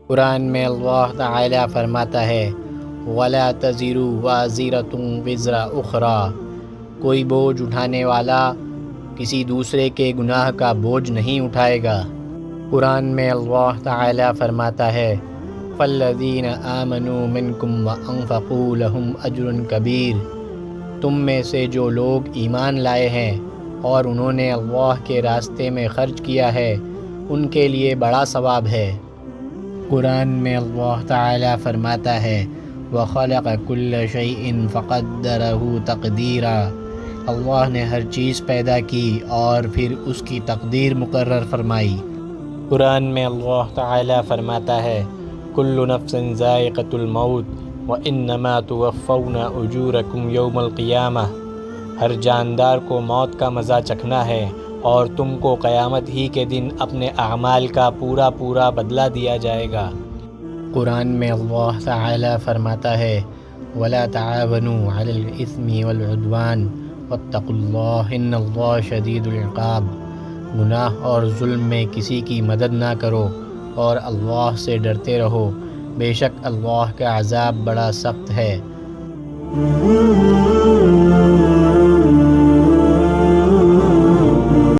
قرآن میں اللہ تعالی فرماتا ہے وَلَا تَزِرُ وَازِرَةٌ وِزْرَ أُخْرَى، کوئی بوجھ اٹھانے والا کسی دوسرے کے گناہ کا بوجھ نہیں اٹھائے گا۔ قرآن میں اللہ تعالی فرماتا ہے فَالَّذِينَ آمَنُوا مِنْكُمْ وَأَنفَقُوا لَهُمْ أَجْرٌ كَبِيرٌ، تم میں سے جو لوگ ایمان لائے ہیں اور انہوں نے اللہ کے راستے میں خرچ کیا ہے ان کے لیے بڑا ثواب ہے۔ قرآن میں اللہ تعالی فرماتا ہے وَخَلَقَ كُلَّ شَيْءٍ فَقَدَّرَهُ تَقْدِيرًا، اللہ نے ہر چیز پیدا کی اور پھر اس کی تقدیر مقرر فرمائی۔ قرآن میں اللہ تعالی فرماتا ہے كُلُّ نَفْسٍ ذَائِقَةُ الْمَوْتِ وَإِنَّمَا تُوَفَّوْنَ أُجُورَكُمْ يَوْمَ الْقِيَامَةِ، ہر جاندار کو موت کا مزہ چکھنا ہے اور تم کو قیامت ہی کے دن اپنے اعمال کا پورا پورا بدلہ دیا جائے گا۔ قرآن میں اللہ تعالی فرماتا ہے وَلَا تَعَاوَنُوا عَلَى الْإِثْمِ وَالْعُدْوَانِ وَاتَّقُوا اللَّهَ إِنَّ اللَّهَ شَدِيدُ الْعِقَابِ، گناہ اور ظلم میں کسی کی مدد نہ کرو اور اللہ سے ڈرتے رہو، بے شک اللہ کا عذاب بڑا سخت ہے۔